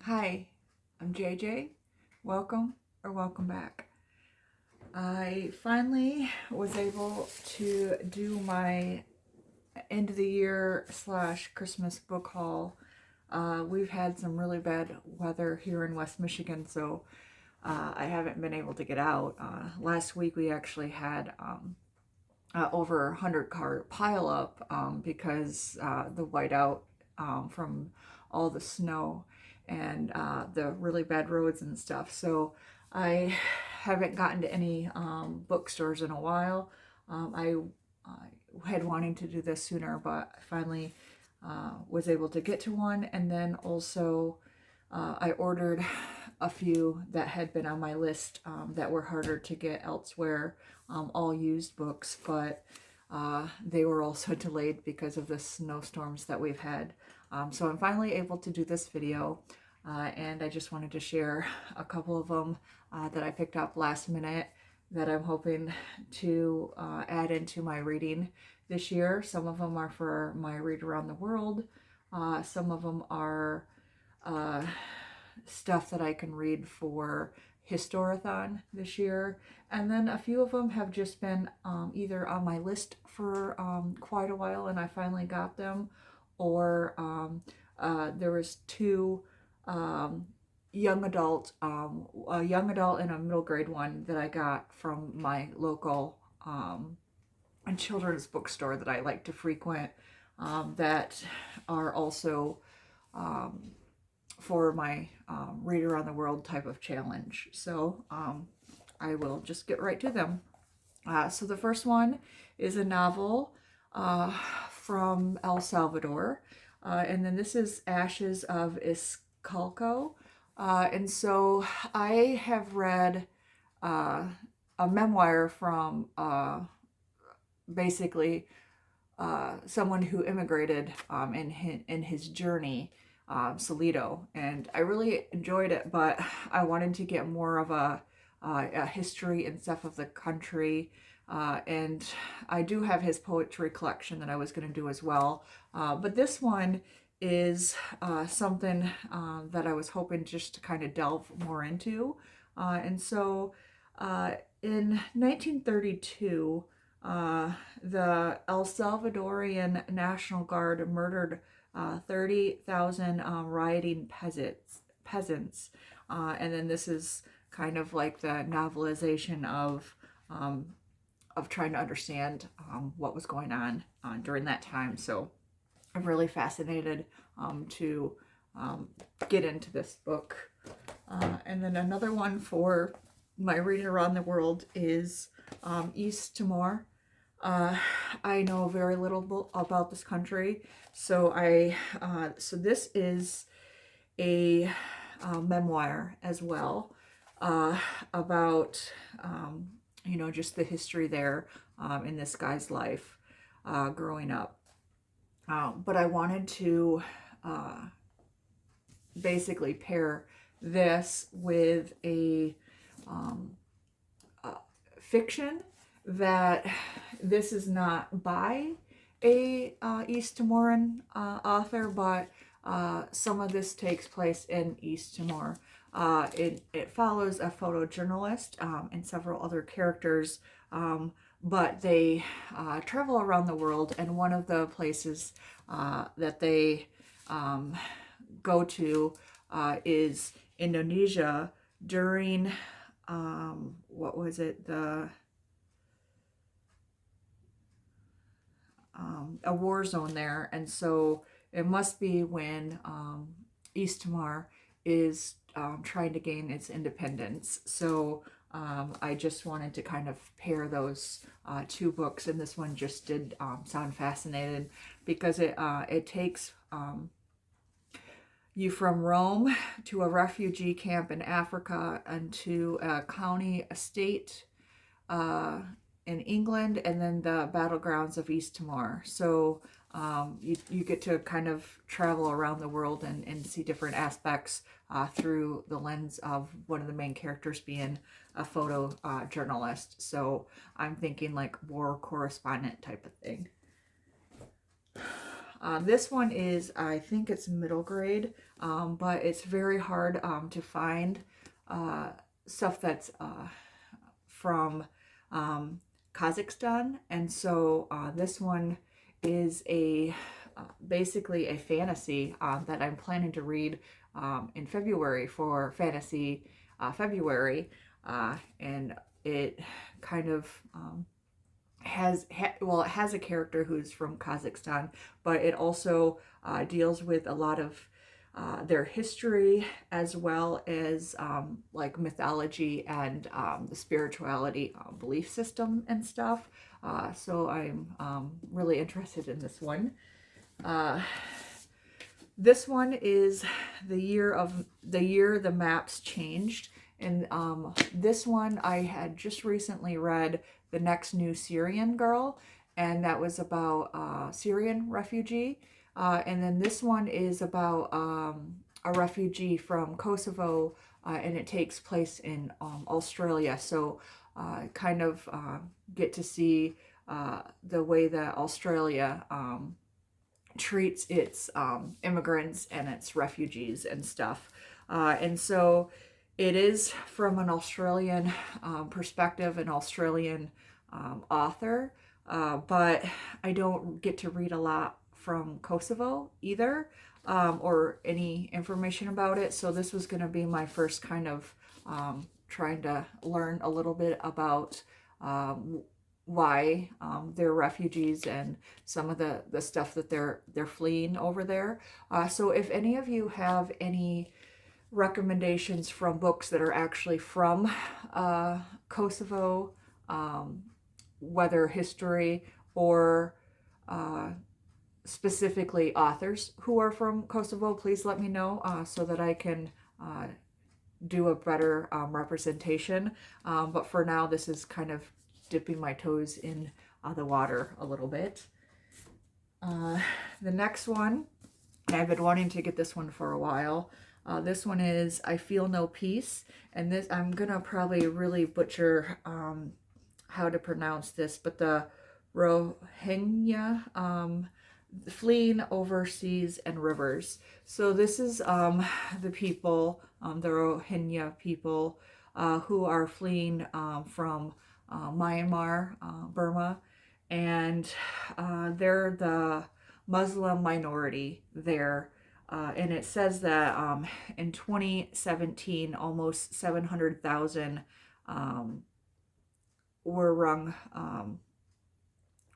Hi, I'm JJ. Welcome or welcome back. I finally was able to do my end of the year / Christmas book haul. We've had some really bad weather here in West Michigan, so I haven't been able to get out. Last week we actually had over 100 car pile up because the whiteout from all the snow and the really bad roads and stuff. So I haven't gotten to any bookstores in a while. I had wanting to do this sooner, but I finally was able to get to one. And then also I ordered a few that had been on my list that were harder to get elsewhere, all used books, but they were also delayed because of the snowstorms that we've had. So I'm finally able to do this video, and I just wanted to share a couple of them that I picked up last minute that I'm hoping to add into my reading this year. Some of them are for my Read Around the World. Some of them are stuff that I can read for Historathon this year. And then a few of them have just been either on my list for quite a while and I finally got them, or there was two young adult, a young adult and a middle grade one that I got from my local children's bookstore that I like to frequent, that are also for my Read Around the World type of challenge. So I will just get right to them. So the first one is a novel from El Salvador. And then this is Ashes of Iscalco. And so I have read a memoir from basically someone who immigrated in his journey, Salido, and I really enjoyed it, but I wanted to get more of a history and stuff of the country, and I do have his poetry collection that I was going to do as well, but this one is something that I was hoping just to kind of delve more into, and so in 1932, the El Salvadorian National Guard murdered 30,000 rioting peasants. And then this is kind of like the novelization of trying to understand what was going on during that time. So I'm really fascinated to get into this book. And then another one for my Read Around the World is East Timor. I know very little about this country, so so this is a memoir as well, about just the history there in this guy's life growing up. But I wanted to basically pair this with a fiction that this is not by a East Timoran author, but some of this takes place in East Timor. It follows a photojournalist and several other characters, but they travel around the world, and one of the places that they go to is Indonesia during what was it, a war zone there, and so it must be when East Timor is trying to gain its independence. So I just wanted to kind of pair those two books, and this one just did sound fascinating because it takes you from Rome to a refugee camp in Africa and to a county estate in England, and then the battlegrounds of East Timor. So you get to kind of travel around the world and see different aspects through the lens of one of the main characters being a photo journalist. So I'm thinking like war correspondent type of thing. This one is, I think it's middle grade, but it's very hard to find stuff that's from Kazakhstan. And so this one is a basically a fantasy that I'm planning to read in February for Fantasy February. And it kind of it has a character who's from Kazakhstan, but it also deals with a lot of their history, as well as like mythology and the spirituality belief system and stuff. So I'm really interested in this one. This one is the year the maps changed. And this one I had just recently read The Next New Syrian Girl, and that was about Syrian refugee. And then this one is about a refugee from Kosovo, and it takes place in Australia. So kind of get to see the way that Australia treats its immigrants and its refugees and stuff. And so it is from an Australian perspective, an Australian author, but I don't get to read a lot from Kosovo either, or any information about it. So this was going to be my first kind of trying to learn a little bit about why they're refugees and some of the stuff that they're fleeing over there. So if any of you have any recommendations from books that are actually from Kosovo, whether history or specifically authors who are from Kosovo, please let me know so that I can do a better representation. But for now, this is kind of dipping my toes in the water a little bit. The next one, and I've been wanting to get this one for a while. This one is I Feel No Peace, and this I'm gonna probably really butcher how to pronounce this, but the Rohingya fleeing over seas and rivers. So this is the people, the Rohingya people, who are fleeing from Myanmar, Burma, and they're the Muslim minority there. And it says that in 2017, almost 700,000 were wrung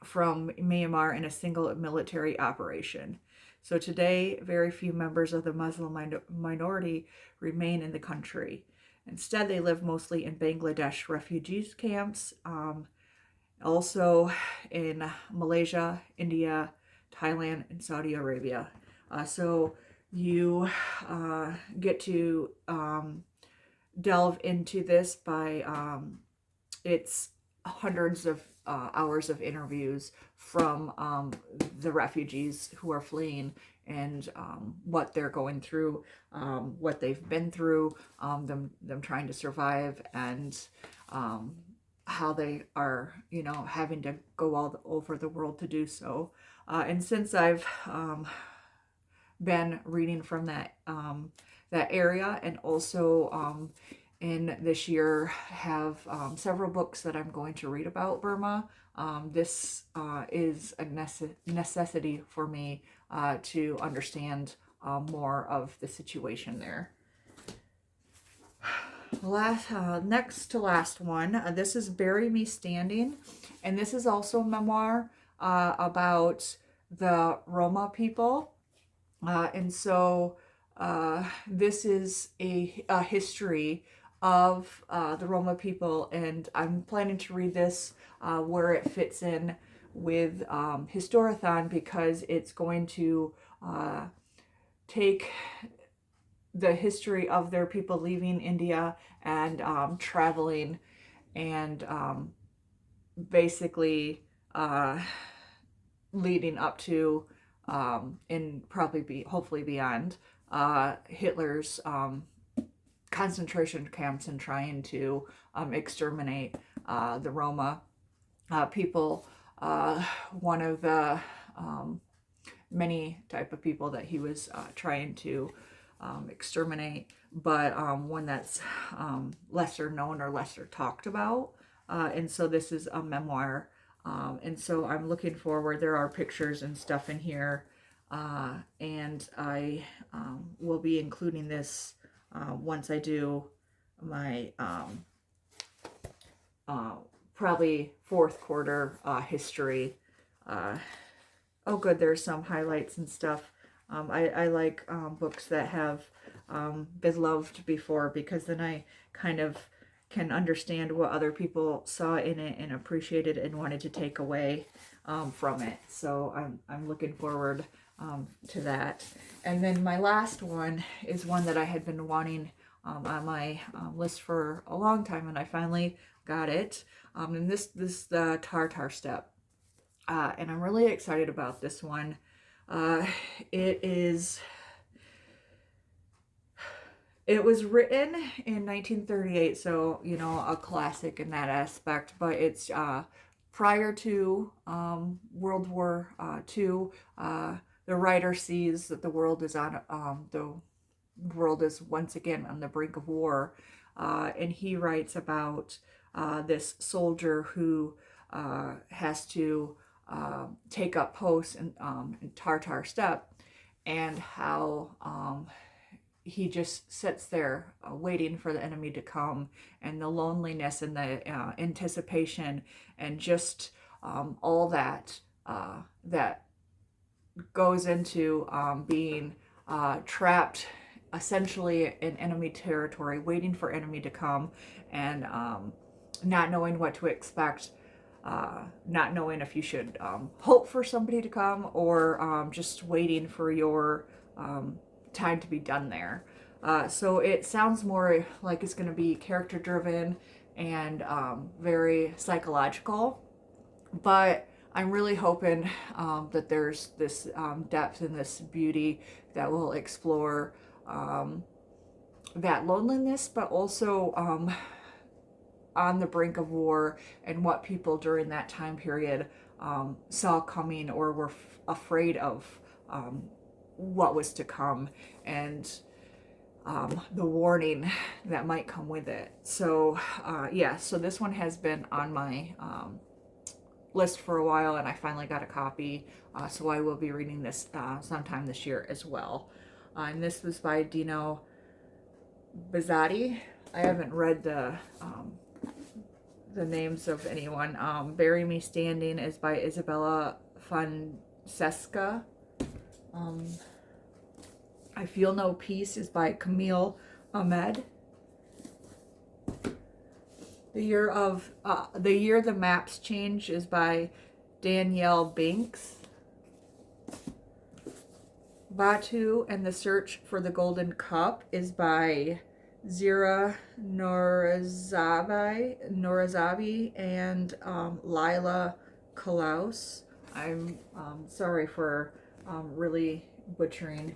from Myanmar in a single military operation. So today, very few members of the Muslim minority remain in the country. Instead, they live mostly in Bangladesh refugees camps, also in Malaysia, India, Thailand, and Saudi Arabia. So you get to delve into this by it's hundreds of hours of interviews from the refugees who are fleeing, and what they're going through, what they've been through, them trying to survive, and how they are, having to go all over the world to do so. And since I've been reading from that area, and also in this year have several books that I'm going to read about Burma, this is a necessity for me to understand more of the situation there. Next to last one, this is Bury Me Standing, and this is also a memoir about the Roma people, and so this is a history of the Roma people, and I'm planning to read this where it fits in with Historathon, because it's going to take the history of their people leaving India and traveling, and basically leading up to and probably hopefully beyond Hitler's concentration camps, and trying to exterminate the Roma people. One of the many type of people that he was trying to exterminate, but one that's lesser known or lesser talked about. And so this is a memoir. And so I'm looking forward. There are pictures and stuff in here. And I will be including this once I do my probably fourth quarter history. Oh, good, there's some highlights and stuff. I like books that have been loved before, because then I kind of can understand what other people saw in it and appreciated and wanted to take away from it. So I'm looking forward to that. And then my last one is one that I had been wanting on my list for a long time, and I finally got it. And this the Tartar Step. And I'm really excited about this one. It was written in 1938, so, you know, a classic in that aspect, but it's prior to World War II. The writer sees that the world is once again on the brink of war, and he writes about this soldier who has to take up posts in Tartar Steppe, and how he just sits there waiting for the enemy to come, and the loneliness and the anticipation, and just all that that goes into being trapped essentially in enemy territory, waiting for enemy to come, and not knowing what to expect, not knowing if you should hope for somebody to come, or just waiting for your time to be done there. So it sounds more like it's going to be character driven and very psychological, but I'm really hoping that there's this depth and this beauty that will explore that loneliness, but also on the brink of war, and what people during that time period saw coming, or were afraid of what was to come, and the warning that might come with it. So yeah, so this one has been on my list for a while, and I finally got a copy, so I will be reading this sometime this year as well. And this was by Dino Bizzotti. I haven't read the names of anyone. Bury Me Standing is by Isabella Fonseca. I Feel No Peace is by Camille Ahmed. The Year the Maps Change is by Danielle Banks. Batu and the Search for the Golden Cup is by Zira Norazabi and Lila Kalaus. I'm sorry for really butchering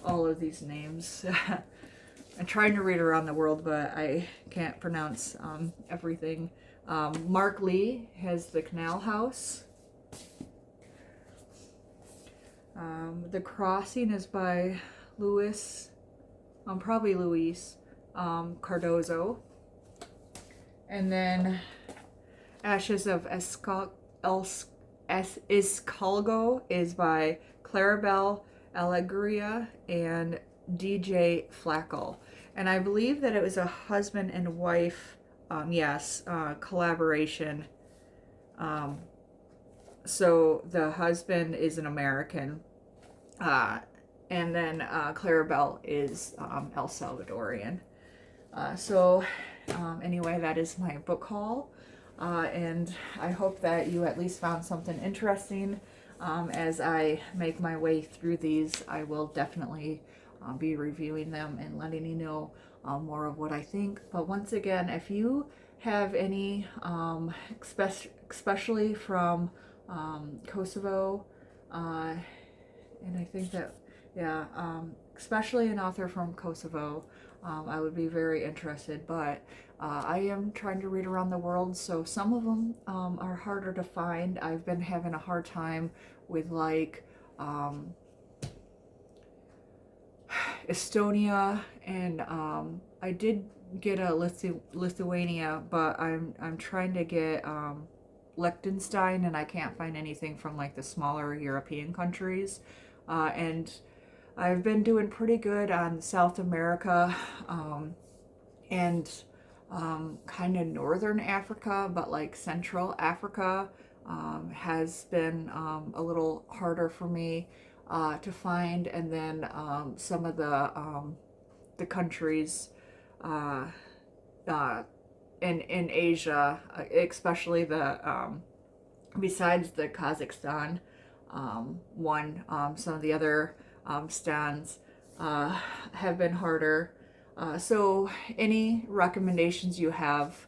all of these names. I'm trying to read around the world, but I can't pronounce everything. Mark Lee has The Canal House. The Crossing is by Luis Cardozo. And then Ashes of Iscalgo is by Clarabelle Alegria and DJ Flackle. And I believe that it was a husband and wife, collaboration. So the husband is an American, and then Clarabelle is El Salvadorian. Anyway, that is my book haul, and I hope that you at least found something interesting. As I make my way through these, I will definitely be reviewing them and letting you know more of what I think. But once again, if you have any, especially from Kosovo, and I think that, especially an author from Kosovo, I would be very interested. But I am trying to read around the world, so some of them are harder to find. I've been having a hard time with, like, um, Estonia, and I did get a Lithuania, but I'm trying to get Liechtenstein, and I can't find anything from like the smaller European countries. And I've been doing pretty good on South America, and kind of Northern Africa, but like Central Africa has been a little harder for me to find. And then some of the countries uh, uh, in Asia, especially the besides the Kazakhstan one, some of the other stands have been harder. So, any recommendations you have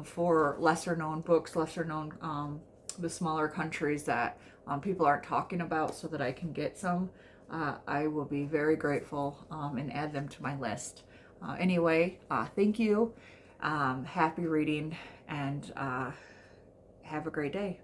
for lesser known books, lesser known the smaller countries that people aren't talking about, so that I can get some, I will be very grateful and add them to my list. Anyway, thank you. Happy reading, and have a great day.